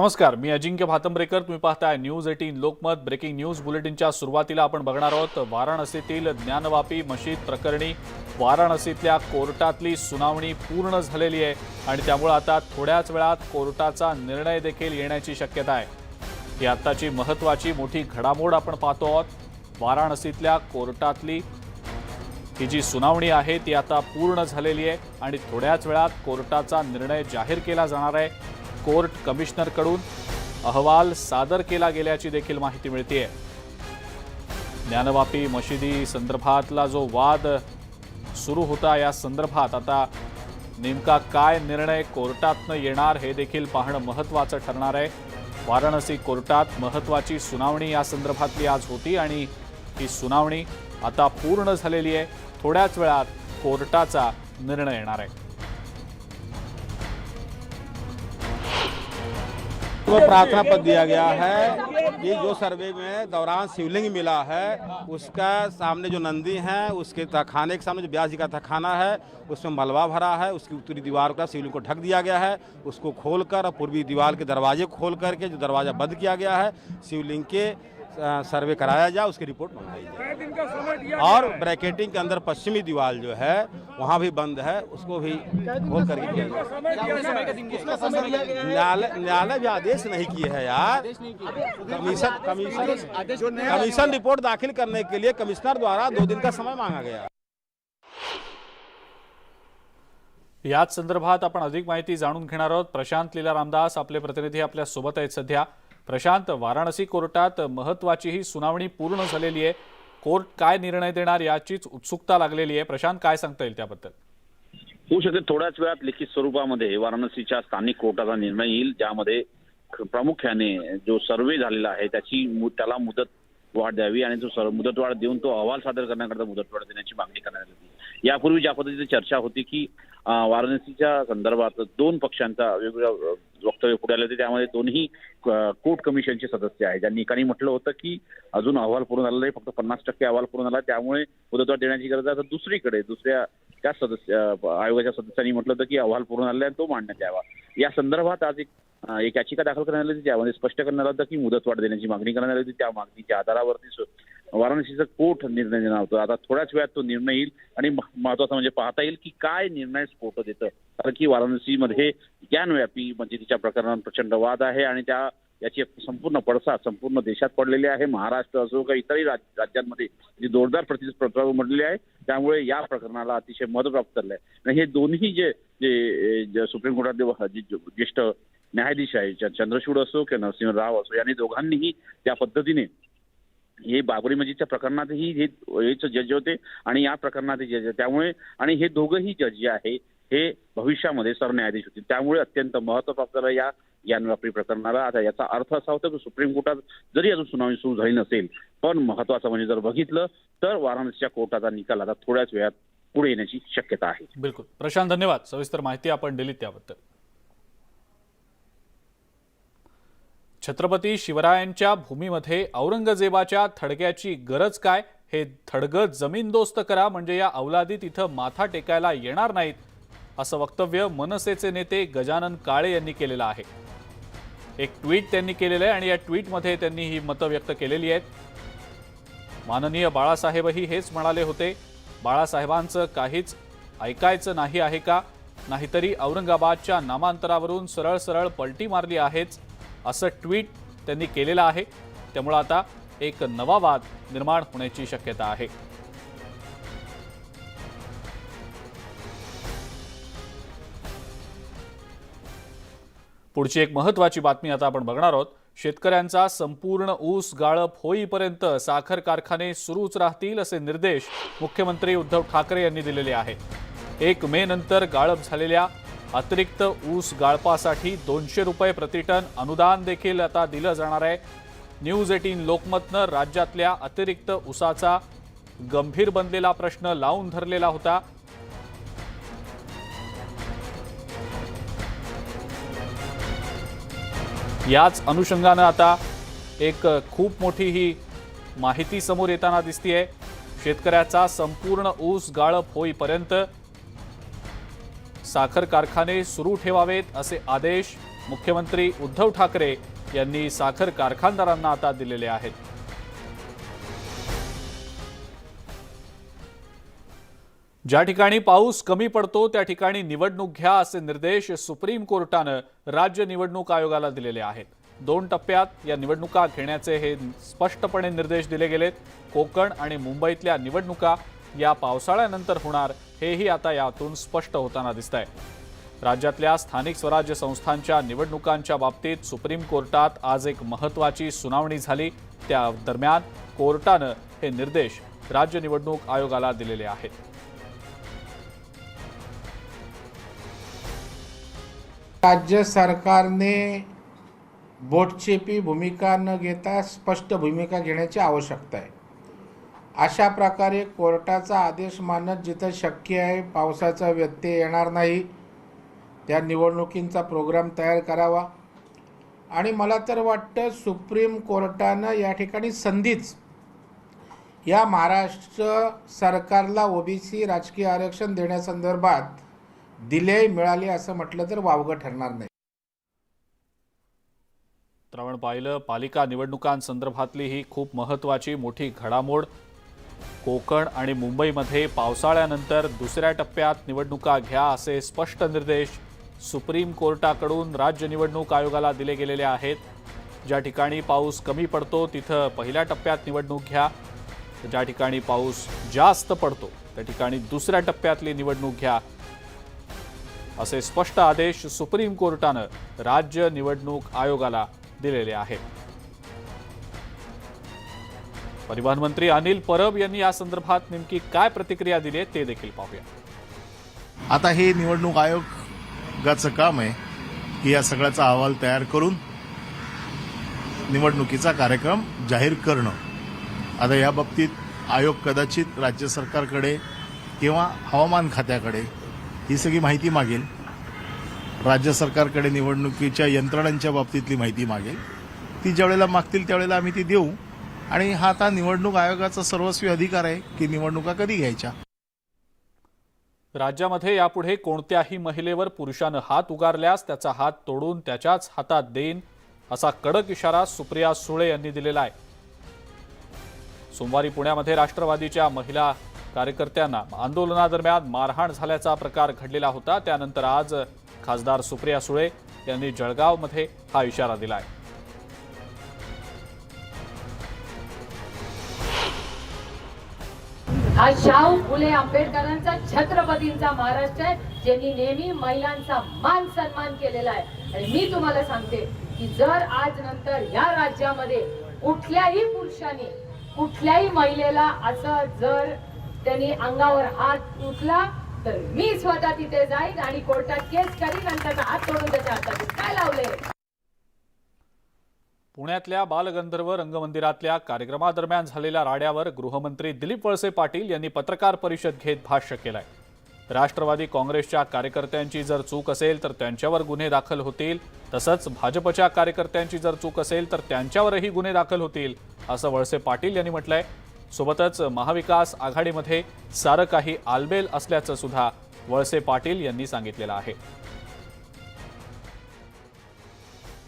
नमस्कार, मी अजिंक्य भातंब्रेकर. तुम्ही पाहताय न्यूज 18 लोकमत. ब्रेकिंग न्यूज बुलेटिनच्या सुरुवातीला आपण बघणार आहोत वाराणसीतील ज्ञानवापी मशीद प्रकरणी वाराणसीतल्या कोर्टातली सुनावणी पूर्ण झालेली आहे आणि त्यामुळे आता थोड्याच वेळात कोर्टाचा निर्णय देखील येण्याची शक्यता आहे. ही आत्ताची महत्त्वाची मोठी घडामोड आपण पाहतो आहोत. वाराणसीतल्या कोर्टातली ही जी सुनावणी आहे ती आता पूर्ण झालेली आहे आणि थोड्याच वेळात कोर्टाचा निर्णय जाहीर केला जाणार आहे. कोर्ट कमिशनरकडून अहवाल सादर केला गेल्याची देखील माहिती मिळते. ज्ञानवापी मशिदी संदर्भातला जो वाद सुरू होता या संदर्भात आता नेमका काय निर्णय कोर्टातनं येणार हे देखील पाहणं महत्त्वाचं ठरणार आहे. वाराणसी कोर्टात महत्त्वाची सुनावणी या संदर्भातली आज होती आणि ही सुनावणी आता पूर्ण झालेली आहे. थोड्याच वेळात कोर्टाचा निर्णय येणार आहे. को प्रार्थना पत्र दिया गया है कि जो सर्वे में दौरान शिवलिंग मिला है उसका सामने जो नंदी हैं उसके तहखाने के सामने जो व्यास जी का तहखाना है उसमें मलबा भरा है. उसकी उत्तरी दीवार का शिवलिंग को ढक दिया गया है. उसको खोलकर और पूर्वी दीवार के दरवाजे खोल करके जो दरवाज़ा बंद किया गया है शिवलिंग के सर्वे कराया जाए, उसकी रिपोर्ट मंगाई जाए. और ब्रैकेटिंग के अंदर पश्चिमी दीवार जो है वहाँ भी बंद है, उसको भी खोल करके किया जाए. न्यायालय भी आदेश नहीं किए है यार. कमीशन रिपोर्ट दाखिल करने के लिए कमिश्नर द्वारा 2 दिन का समय मांगा गया. याच संदर्भात आपण अधिक माहिती जाणून घेणार आहोत. प्रशांत लीला रामदास आपले प्रतिनिधी आपल्या सोबत आहेत सध्या. प्रशांत, वाराणसी कोर्टात महत्त्वाची ही सुनावणी पूर्ण झालेली आहे. कोर्ट काय निर्णय देणार याचीच उत्सुकता लागलेली आहे. प्रशांत, काय सांगता येईल त्याबद्दल? होऊ शकते थोड्याच वेळात लिखित स्वरूपामध्ये वाराणसीच्या स्थानिक कोर्टाचा निर्णय येईल, ज्यामध्ये प्रामुख्याने जो सर्वे झालेला आहे त्याला मुदत वाढ द्यावी आणि तो मुदतवाढ देऊन तो अहवाल सादर करण्याकरता मुदतवाढ देण्याची मागणी करण्यात आली. यापूर्वी ज्या पद्धतीची चर्चा होती की वाराणसीच्या संदर्भात 2 पक्षांचा वेगवेगळ्या वक्तव्य पुढे आले होते. त्यामध्ये दोन्ही कोर्ट कमिशनचे सदस्य आहेत, ज्यांनी एकाने म्हटलं होतं की अजून अहवाल पूर्ण झालेला आहे, फक्त 50% अहवाल पूर्ण झाला, त्यामुळे मुदतवाढ देण्याची गरज आहे. तर दुसरीकडे त्या आयोगाच्या सदस्यांनी म्हटलं होतं की अहवाल पूर्ण झालेला आहे, तो मांडण्यात यावा. या संदर्भात आज एक याचिका दाखल करण्यात आली होती, त्यामध्ये स्पष्ट करण्यात आलं होतं की मुदतवाढ देण्याची मागणी करण्यात आली होती. त्या मागणीच्या आधारावरती वाराणसीचं कोर्ट निर्णय देणार होतं. आता थोड्याच वेळात तो निर्णय येईल आणि महत्वाचं म्हणजे पाहता येईल की काय निर्णय कोर्ट देतं. कारण की वाराणसीमध्ये ज्ञानव्यापी मशिदीच्या प्रकरणात प्रचंड वाद आहे आणि याची संपूर्ण पडसाद संपूर्ण देशात पडलेली आहे. महाराष्ट्र असो का इतरही राज्यांमध्ये जी जोरदार प्रतिस्पर्धा उमटलेली आहे, त्यामुळे या प्रकरणाला अतिशय महत्त्व प्राप्त झालं आहे. हे दोन्ही जे सुप्रीम कोर्टातले ज्येष्ठ न्यायाधीश आहे, चंद्रचूड असो किंवा नरसिंह राव असो, यांनी दोघांनीही त्या पद्धतीने हे बाबरी मस्जिदच्या प्रकरणातही हेच जज होते आणि या प्रकरणातही जज आहे. त्यामुळे आणि हे दोघंही जज जे आहे हे भविष्यामध्ये सरन्यायाधीश होतील. त्यामुळे अत्यंत महत्त्व प्राप्त झालं या ज्ञानवापी प्रकरणाला. आता याचा अर्थ असा होता की सुप्रीम कोर्टात जरी अजून सुनावणी सुरू झाली नसेल, पण महत्त्वाचं म्हणजे जर बघितलं तर वाराणसीच्या कोर्टाचा निकाल आता थोड्याच वेळात पुढे येण्याची शक्यता आहे. बिलकुल प्रशांत, धन्यवाद. सविस्तर माहिती आपण दिली त्याबद्दल. छत्रपती शिवरायांच्या भूमीमध्ये औरंगजेबाच्या थडग्याची गरज काय? हे थडगं जमीनदोस्त करा, म्हणजे या अवलादीत इथं माथा टेकायला येणार नाहीत, असं वक्तव्य मनसेचे नेते गजानन काळे यांनी केलेलं आहे. एक ट्विट त्यांनी केलेलं आहे आणि या ट्विटमध्ये त्यांनी ही मतं व्यक्त केलेली आहेत. माननीय बाळासाहेबही हेच म्हणाले होते. बाळासाहेबांचं काहीच ऐकायचं नाही आहे का? नाहीतरी औरंगाबादच्या नामांतरावरून सरळ सरळ पलटी मारली आहेच, असं ट्विट त्यांनी केलेलं आहे. त्यामुळे आता एक नवा वाद निर्माण होण्याची शक्यता आहे. पुढची एक महत्त्वाची बातमी आता आपण बघणार आहोत. शेतकऱ्यांचा संपूर्ण ऊस गाळप होईपर्यंत साखर कारखाने सुरूच राहतील, असे निर्देश मुख्यमंत्री उद्धव ठाकरे यांनी दिलेले आहेत. 1 मे नंतर गाळप झालेल्या अतिरिक्त ऊस गाळपासाठी 200 रुपये प्रतिटन अनुदान देखील आता दिलं जाणार आहे. न्यूज 18 लोकमतनं राज्यातल्या अतिरिक्त ऊसाचा गंभीर बनलेला प्रश्न लावून धरलेला होता. याच अनुषंगानं आता एक खूप मोठी ही माहिती समोर येताना दिसतेय. शेतकऱ्याचा संपूर्ण ऊस गाळप होईपर्यंत साखर कारखाने सुरू ठेवावेत असे आदेश मुख्यमंत्री उद्धव ठाकरे यांनी साखर कारखानदारांना आता दिलेले आहेत। ज्या ठिकाणी पाऊस कमी पडतो त्या ठिकाणी निवडणूक घ्या असे निर्देश सुप्रीम कोर्टानं राज्य निवडणूक आयोगाला दिलेले आहेत। 2 टप्प्यात या निवडणुका घेण्याचे हे स्पष्टपणे निर्देश दिले गेलेत। कोकण आणि मुंबईतल्या निवडणुका या पावसाळ्यानंतर होणार हेही आता यातून स्पष्ट होताना दिसतंय। राज्यातल्या स्थानिक स्वराज्य संस्थांच्या निवडणुकांच्या बाबतीत सुप्रीम कोर्टात आज एक महत्त्वाची सुनावणी झाली। त्या दरम्यान कोर्टानं हे निर्देश राज्य निवडणूक आयोगाला दिलेले आहेत। राज्य सरकारने बोटचेपी भूमिका न घेता स्पष्ट भूमिका घेण्याची आवश्यकता आहे। अशा प्रकारे कोर्टाचा आदेश मानत जिथं शक्य आहे पावसाचा व्यत्यय येणार नाही त्या निवडणुकींचा प्रोग्राम तयार करावा। आणि मला तर वाटतं सुप्रीम कोर्टानं या ठिकाणी संधीच या महाराष्ट्र सरकारला ओबीसी राजकीय आरक्षण देण्यासंदर्भात दिले मिळाले असं म्हटलं तर वावगं ठरणार नाही। आपण पाहिलं पालिका निवडणुकांसंदर्भातली ही खूप महत्त्वाची मोठी घडामोड। कोकण आणि मुंबईमध्ये पावसाळ्यानंतर दुसऱ्या टप्प्यात निवडणुका घ्या असे स्पष्ट निर्देश सुप्रीम कोर्टाकडून राज्य निवडणूक आयोगाला दिले गेलेले आहेत। ज्या ठिकाणी पाऊस कमी पडतो तिथं पहिल्या टप्प्यात निवडणूक घ्या, ज्या ठिकाणी पाऊस जास्त पडतो त्या ठिकाणी दुसऱ्या टप्प्यातली निवडणूक घ्या असे स्पष्ट आदेश सुप्रीम कोर्टानं राज्य निवडणूक आयोगाला दिलेले आहेत। परिवहन मंत्री अनिल परब यांनी या संदर्भात नेमकी काय प्रतिक्रिया दिली आहे ते देखील पाहूया। आता हे निवडणूक आयोगाचं काम आहे की या सगळ्याचा अहवाल तयार करून निवडणुकीचा कार्यक्रम जाहीर करणं। आता या बाबतीत आयोग कदाचित राज्य सरकारकडे किंवा हवामान खात्याकडे ही सगळी माहिती मागेल, राज्य सरकारकडे निवडणुकीच्या यंत्रणांच्या बाबतीतली माहिती मागेल। ती ज्यावेळेला मागतील त्यावेळेला आम्ही ती देऊ। आणि हा आता निवडणूक आयोगाचा सर्वस्वी अधिकार आहे की निवडणुका कधी घ्यायच्या। राज्यामध्ये यापुढे कोणत्याही महिलेवर पुरुषानं हात उगारल्यास त्याचा हात तोडून त्याच्याच हातात देईन असा कडक इशारा सुप्रिया सुळे यांनी दिलेला आहे। सोमवारी पुण्यामध्ये राष्ट्रवादीच्या महिला कार्यकर्त्यांना आंदोलनादरम्यान मारहाण झाल्याचा प्रकार घडलेला होता। त्यानंतर आज खासदार सुप्रिया सुळे यांनी जळगावमध्ये हा इशारा दिलाय। हा शाहू फुले आंबेडकरांचा छत्रपतींचा महाराष्ट्र आहे ज्यांनी नेहमी महिलांचा मान सन्मान केलेला आहे। आणि मी तुम्हाला सांगते की जर आज नंतर या राज्यामध्ये कुठल्याही पुरुषाने कुठल्याही महिलेला असं जर त्यांनी अंगावर हात उचला तर मी स्वतः तिथे जाईन आणि कोर्टात केस करीन आणि त्याचा हात तोडून त्याच्या हातात काय लावले। पुण्यातल्या बालगंधर्व रंगमंदिरातल्या कार्यक्रमादरम्यान झालेल्या राड्यावर गृहमंत्री दिलीप वळसे पाटील यांनी पत्रकार परिषद घेत भाष्य केलंय। राष्ट्रवादी काँग्रेसच्या कार्यकर्त्यांची जर चूक असेल तर त्यांच्यावर गुन्हे दाखल होतील, तसंच भाजपच्या कार्यकर्त्यांची जर चूक असेल तर त्यांच्यावरही गुन्हे दाखल होतील असं वळसे पाटील यांनी म्हटलंय। सोबतच महाविकास आघाडीमध्ये सारं काही आलबेल असल्याचं सुद्धा वळसे पाटील यांनी सांगितलेलं आहे।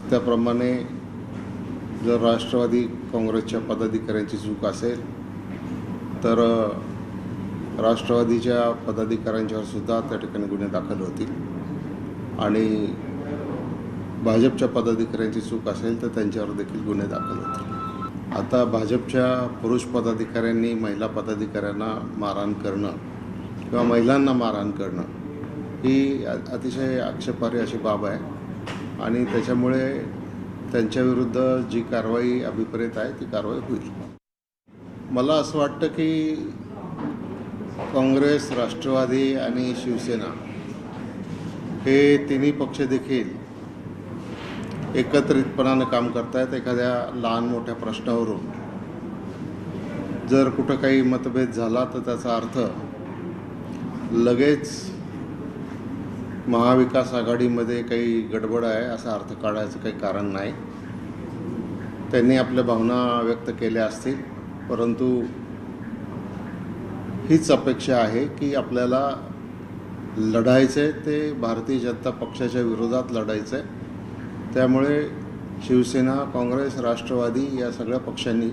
त्याप्रमाणे जर राष्ट्रवादी काँग्रेसच्या पदाधिकाऱ्यांची चूक असेल तर राष्ट्रवादीच्या पदाधिकाऱ्यांच्यावर सुद्धा त्या ठिकाणी गुन्हे दाखल होतील आणि भाजपच्या पदाधिकाऱ्यांची चूक असेल तर त्यांच्यावर देखील गुन्हे दाखल होतील। आता भाजपच्या पुरुष पदाधिकाऱ्यांनी महिला पदाधिकाऱ्यांना मारहाण करणं किंवा महिलांना मारहाण करणं ही अतिशय आक्षेपार्ह अशी बाब आहे आणि त्याच्यामुळे त्यांच्याविरुद्ध जी कारवाई अभिप्रेत आहे ती कारवाई होईल। मला असं वाटतं की काँग्रेस, राष्ट्रवादी आणि शिवसेना हे तिन्ही पक्ष देखील एकत्रितपणानं काम करतायत। एखाद्या लहान मोठ्या प्रश्नावरून जर कुठं काही मतभेद झाला तर त्याचा अर्थ लगेच महाविकास आघाडीमध्ये काही गडबड आहे असा अर्थ काढायचं काही कारण नाही। त्यांनी आपल्या भावना व्यक्त केल्या असतील, परंतु हीच अपेक्षा आहे की आपल्याला लढायचं आहे ते भारतीय जनता पक्षाच्या विरोधात लढायचं आहे त्यामुळे शिवसेना, काँग्रेस, राष्ट्रवादी या सगळ्या पक्षांनी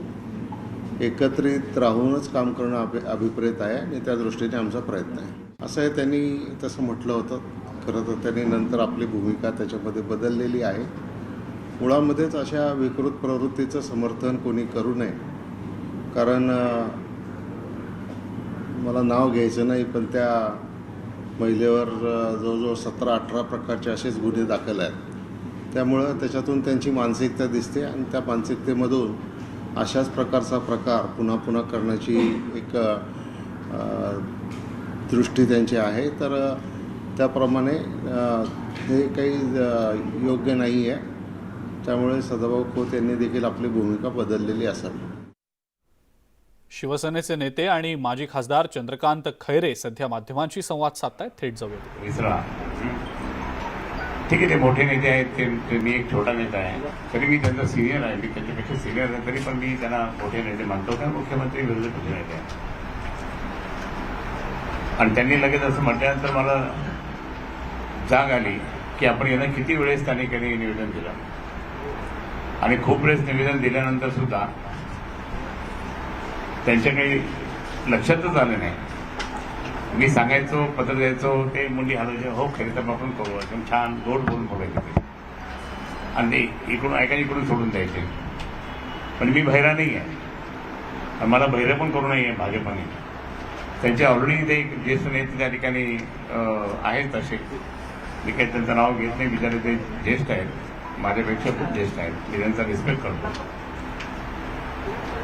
एकत्रित राहूनच काम करणं अभिप्रेत आहे आणि त्या दृष्टीने आमचा प्रयत्न आहे असं आहे. त्यांनी तसं म्हटलं होतं. खरं तर त्यांनी नंतर आपली भूमिका त्याच्यामध्ये बदललेली आहे. मुळामध्येच अशा विकृत प्रवृत्तीचं समर्थन कोणी करू नये, कारण मला नाव घ्यायचं नाही, पण त्या महिलेवर जवळजवळ 17-18 प्रकारचे असेच गुन्हे दाखल आहेत. त्यामुळं त्याच्यातून त्यांची मानसिकता दिसते आणि त्या मानसिकतेमधून अशाच प्रकारचा प्रकार पुन्हा पुन्हा करण्याची एक दृष्टी त्यांची आहे. तर त्याप्रमाणे हे काही योग्य नाही आहे. त्यामुळे सदाभाऊ खोत यांनी देखील आपली भूमिका बदललेली असावी. शिवसेनेचे नेते आणि माजी खासदार चंद्रकांत खैरे सध्या माध्यमांशी संवाद साधतायत. थेट जाऊया. विसरा ठीक आहे, ते मोठे नेते आहेत, ते मी एक छोटा नेता आहे, तरी मी त्यांचा सिनियर आहे, मी त्यांच्यापेक्षा सिनियर आहे, तरी पण मी त्यांना मोठे नेते मानतो. कारण मुख्यमंत्री विरोधी पक्ष नेते आहेत आणि त्यांनी लगेच असं म्हटल्यानंतर मला जाग आली की आपण यांना किती वेळेस त्यांनी निवेदन दिलं आणि खूप वेळेस निवेदन दिल्यानंतर सुद्धा त्यांच्या काही लक्षातच आलं नाही. मी सांगायचो, पत्र द्यायचो, ते मुंडी हलवायचे, हो खरी तर आपण करू, एकदम छान गोड बोलून बोलायचे ते आणि ते इकडून ऐका इकडून सोडून द्यायचे. पण मी बहिरा नाही आहे, मला बहिरा पण करू नाही आहे भाजपाने. त्यांचे ऑलरेडी ते एक ज्येष्ठ नेते त्या ठिकाणी आहेत तसे, मी काही त्यांचं नाव घेत नाही, बिचारे ते ज्येष्ठ आहेत, माझ्यापेक्षा खूप ज्येष्ठ आहेत, मी त्यांचा रिस्पेक्ट करतो.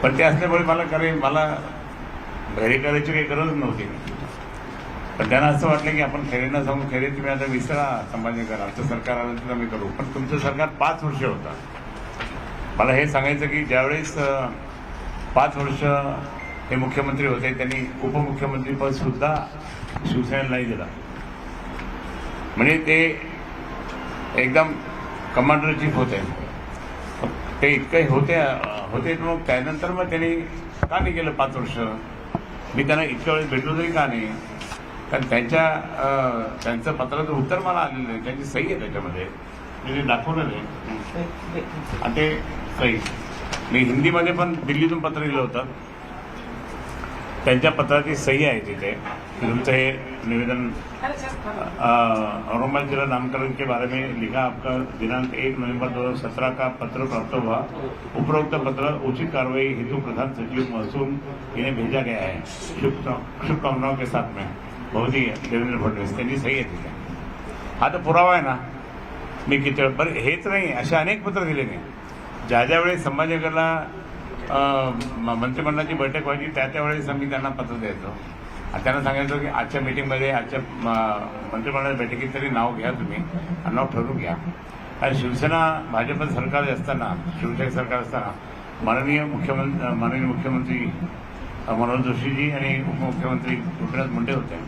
पण ते असल्यामुळे मला बहिरे करायची काही गरज नव्हती. पण त्यांना असं वाटलं की आपण खैरेंना सांगू, खैरे तुम्ही आता विसरा संभाजीनगर, आमचं सरकार आल्यानंतर आम्ही करू. पण तुमचं सरकार 5 वर्ष होता. मला हे सांगायचं की ज्यावेळेस 5 वर्ष हे मुख्यमंत्री होते, त्यांनी उपमुख्यमंत्रीपद सुद्धा शिवसेनेला नाही दिलं. म्हणजे ते एकदम कमांडर चीफ होते. ते इतके होते मग त्यानंतर मग त्यांनी का नाही केलं 5 वर्ष? मी त्यांना इतक्या वेळेस भेटलो तरी का नाही? कारण त्यांचं पत्राचं उत्तर मला आलेलं नाही, त्यांची सही आहे त्याच्यामध्ये, मी दाखवलं नाही आणि ते सही. मी हिंदीमध्ये पण दिल्लीतून पत्र लिहिलं होतं, त्यांच्या पत्राची सही आहे तिथे. तुमचं हे निवेदन औरंगाबाद जिला नामकरण के बारे में लिखा, आपका दिनांक 1 नवंबर 2017 का पत्र प्राप्त हुआ. उपरोक्त पत्र उचित कार्रवाई हेतु प्रधान सचिव महसूल इन्हें भेजा गया है. शुभकामनाओं के साथ में बहुती देवेंद्र फडणवीस. त्यांची सही आहे तिथे. हा तर पुरावा आहे ना. मी किती वेळ, बरं हेच नाही, असे अनेक पत्र दिले मी. ज्या वेळेस संभाजीनगरला मंत्रिमंडळाची बैठक व्हायची त्यावेळेस मी त्यांना पत्र द्यायचो आणि त्यांना सांगायचो की आजच्या मीटिंगमध्ये, आजच्या मंत्रिमंडळाच्या बैठकीत तरी नाव घ्या तुम्ही आणि नाव ठरवून घ्या. कारण शिवसेना भाजप सरकार असताना, शिवसेना सरकार असताना माननीय मुख्यमंत्री मनोहर जोशीजी आणि उपमुख्यमंत्री गोपीनाथ मुंडे होते.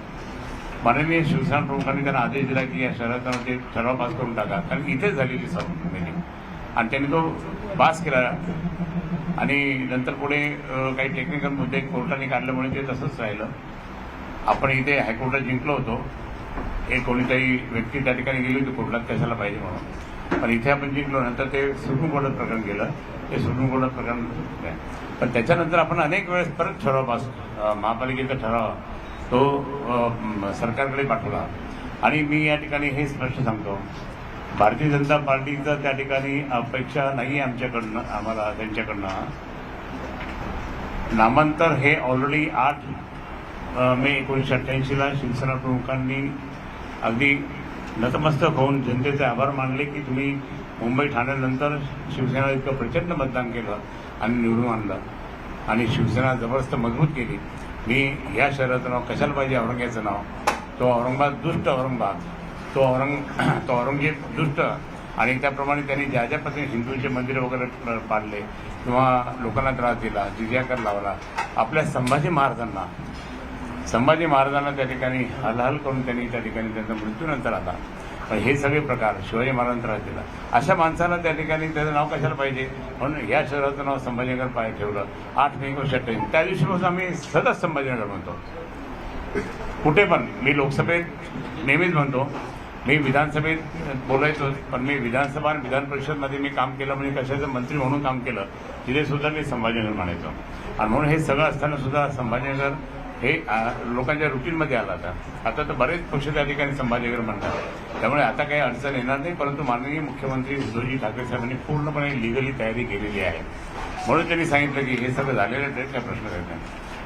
माननीय शिवसेना प्रमुखांनी त्यांना आदेश दिला की या शहरात ते ठराव पास करून टाका, कारण इथेच झालेली मीटिंग आणि त्यांनी तो पास केला. आणि नंतर पुढे काही टेक्निकल मुद्दे कोर्टाने काढल्यामुळे ते तसंच राहिलं. आपण इथे हायकोर्टात जिंकलो होतो. एक कोणीतरी व्यक्ती त्या ठिकाणी गेली होती कोर्टात, कशाला पाहिजे म्हणून, पण इथे आपण जिंकलो. नंतर ते सुप्रीम कोर्टात प्रकरण गेलं, ते सुप्रीम कोर्टात प्रकरण. पण त्याच्यानंतर आपण अनेक वेळेस परत ठराव पास, महापालिकेचा ठराव तो सरकारकडे पाठवला. आणि मी या ठिकाणी हे स्पष्ट सांगतो, भारतीय जनता पार्टीचं त्या ठिकाणी अपेक्षा नाही आमच्याकडनं, आम्हाला त्यांच्याकडनं. नामांतर हे ऑलरेडी 8 मे 1988ला शिवसेना प्रमुखांनी अगदी नतमस्तक होऊन जनतेचे आभार मानले की तुम्ही मुंबई ठाण्यानंतर शिवसेना इतकं प्रचंड मतदान केलं आणि निवडून आणलं आणि शिवसेना जबरदस्त मजबूत केली. मी या शहराचं नाव कशाला पाहिजे, औरंगाबादचं नाव, तो औरंगाबाद दुष्ट औरंगाबाद, तो औरंगजेब दुष्ट. आणि त्याप्रमाणे त्यांनी ज्या पद्धतीने हिंदूंचे मंदिर वगैरे पाडले किंवा लोकांना त्रास दिला, जिजिया कर लावला, आपल्या संभाजी महाराजांना त्या ठिकाणी हलहल करून त्यांनी त्या ठिकाणी त्यांचा मृत्यूनंतर आला. पण हे सगळे प्रकार शिवाजी महाराजांना त्रास दिला, अशा माणसांना त्या ठिकाणी त्याचं नाव कशाला पाहिजे म्हणून या शहराचं नाव संभाजीनगर पाय ठेवलं. 8 मे 1988 त्या दिवशीपासून आम्ही सतत संभाजीनगर म्हणतो. कुठे पण, मी लोकसभेत नेहमीच म्हणतो, मी विधानसभेत बोलायचो, पण मी विधानसभा आणि विधान परिषदमध्ये मी काम केलं, म्हणजे कशाचं मंत्री म्हणून काम केलं, तिथे सुद्धा मी संभाजीनगर म्हणायचो. आणि म्हणून हे सगळं असताना सुद्धा संभाजीनगर हे लोकांच्या रुटीनमध्ये आलं. आता तर बरेच पक्ष त्या ठिकाणी संभाजीनगर म्हणतात. त्यामुळे आता काही अडचण येणार नाही, परंतु माननीय मुख्यमंत्री उद्धवजी ठाकरे साहेबांनी पूर्णपणे लिगली तयारी केलेली आहे. म्हणून त्यांनी सांगितलं की हे सगळं झालेलं आहे, काय प्रश्न नाही.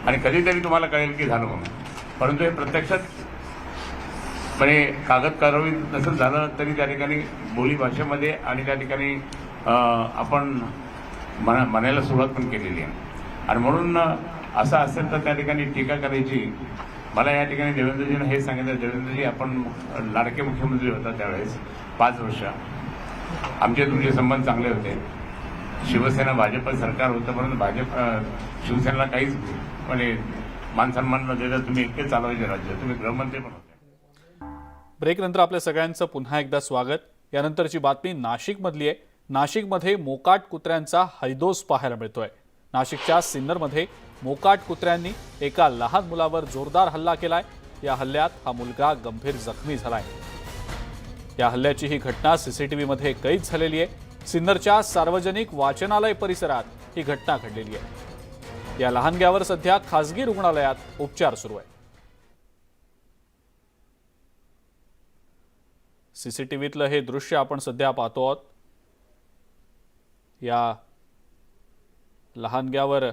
आणि कधीतरी तुम्हाला कळेल की झालं म्हणून, परंतु हे प्रत्यक्षात म्हणजे कागद कारवाई नसेल झालं तरी त्या ठिकाणी बोली भाषेमध्ये आणि त्या ठिकाणी आपण म्हणायला सुरुवात पण केलेली आहे. आणि म्हणून असं असेल तर त्या ठिकाणी टीका करायची. मला या ठिकाणी देवेंद्रजीनं हे सांगितलं, देवेंद्रजी आपण लाडके मुख्यमंत्री होता त्यावेळेस 5 वर्ष आमचे तुमचे संबंध चांगले होते. शिवसेना भाजप सरकार होतं, परंतु भाजप शिवसेनेला काहीच म्हणजे मानसन्मान न देता तुम्ही एकटे चालवायचे राज्य, तुम्ही गृहमंत्री पण होते. ब्रेकनंतर आपल्या सगळ्यांचं पुन्हा एकदा स्वागत. यानंतरची बातमी नाशिकमधली आहे. नाशिकमध्ये मोकाट कुत्र्यांचा हैदोस पाहायला मिळतोय. नाशिकच्या सिन्नरमध्ये मोकाट कुत्र्यांनी एका लहान मुलावर जोरदार हल्ला केलाय. या हल्ल्यात हा मुलगा गंभीर जखमी झालाय. या हल्ल्याची ही घटना सीसीटीव्हीमध्ये कैद झालेली आहे. सिन्नरच्या सार्वजनिक वाचनालय परिसरात ही घटना घडलेली आहे. या लहानग्यावर सध्या खासगी रुग्णालयात उपचार सुरू आहे. सीसीटीव्हीतलं हे दृश्य आपण सध्या पाहतो आहोत. या लहानग्यावर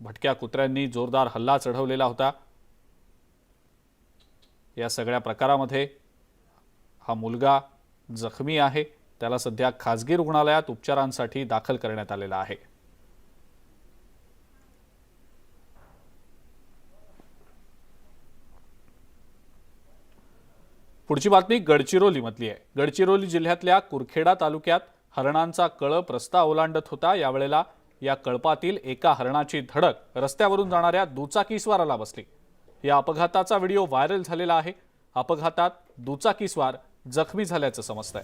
भटक्या कुत्र्यांनी जोरदार हल्ला चढवलेला होता. या सगळ्या प्रकारामध्ये हा मुलगा जखमी आहे. त्याला सध्या खासगी रुग्णालयात उपचारांसाठी दाखल करण्यात आलेला आहे. पुढची बातमी गडचिरोलीमधली आहे. गडचिरोली जिल्ह्यातल्या कुरखेडा तालुक्यात हरणांचा कळप रस्ता ओलांडत होता. यावेळेला या कळपातील एका हरणाची धडक रस्त्यावरून जाणाऱ्या दुचाकीस्वाराला बसली. या अपघाताचा व्हिडिओ व्हायरल झालेला आहे. अपघातात दुचाकीस्वार जखमी झाल्याचं समजतंय.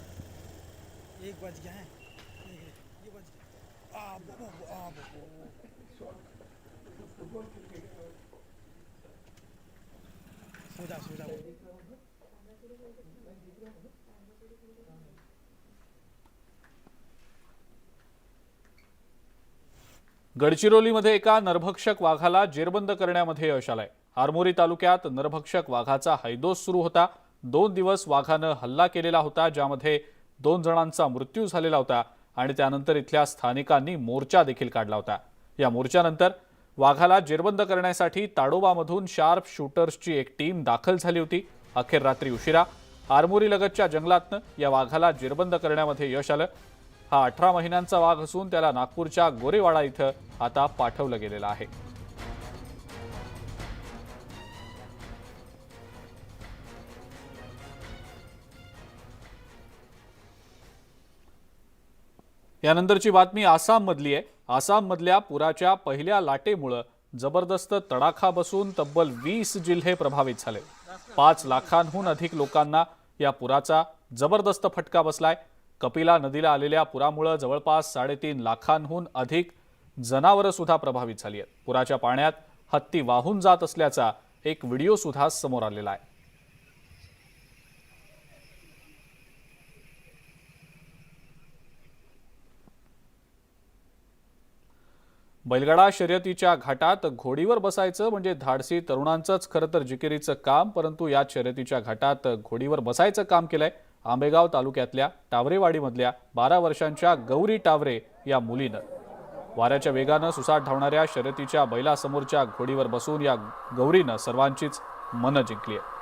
गडचिरोलीमध्ये एका नरभक्षक वाघाला जेरबंद करण्यामध्ये यश आलंय. आरमोरी तालुक्यात नरभक्षक वाघाचा हैदोस सुरू होता. 2 दिवस वाघानं हल्ला केलेला होता, ज्यामध्ये 2 जणांचा मृत्यू झालेला होता आणि त्यानंतर इथल्या स्थानिकांनी मोर्चा देखील काढला होता. या मोर्चानंतर वाघाला जेरबंद करण्यासाठी ताडोबामधून शार्प शूटर्सची एक टीम दाखल झाली होती. अखेर रात्री उशिरा आरमोरी लगतच्या जंगलातनं या वाघाला जेरबंद करण्यामध्ये यश आलं. हा 18 महिन्यांचा वाघ असून त्याला नागपूरच्या गोरेवाडा इथं आता पाठवलं गेलेलं आहे. यानंतरची बातमी आसाममधली आहे. आसाममधल्या पुराच्या पहिल्या लाटेमुळे जबरदस्त तडाखा बसून तब्बल 20 जिल्हे प्रभावित झाले. 5 लाखांहून अधिक लोकांना या पुराचा जबरदस्त फटका बसलाय. कपिला नदीला आलेल्या पुरामुळे जवळपास 3.5 लाखांहून अधिक जनावरं सुद्धा प्रभावित झाली आहेत. पुराच्या पाण्यात हत्ती वाहून जात असल्याचा एक व्हिडिओ सुद्धा समोर आलेला आहे. बैलगाडा शर्यतीच्या घाटात घोडीवर बसायचं म्हणजे धाडसी तरुणांचंच खरं तर जिकिरीचं काम, परंतु या शर्यतीच्या घाटात घोडीवर बसायचं काम केलंय आंबेगाव तालुक्यातल्या टावरेवाडीमधल्या 12 वर्षांच्या गौरी टावरे या मुलीनं. वाऱ्याच्या वेगानं सुसाट धावणाऱ्या शर्यतीच्या बैलासमोरच्या घोडीवर बसून या गौरीनं सर्वांचीच मनं जिंकली आहे.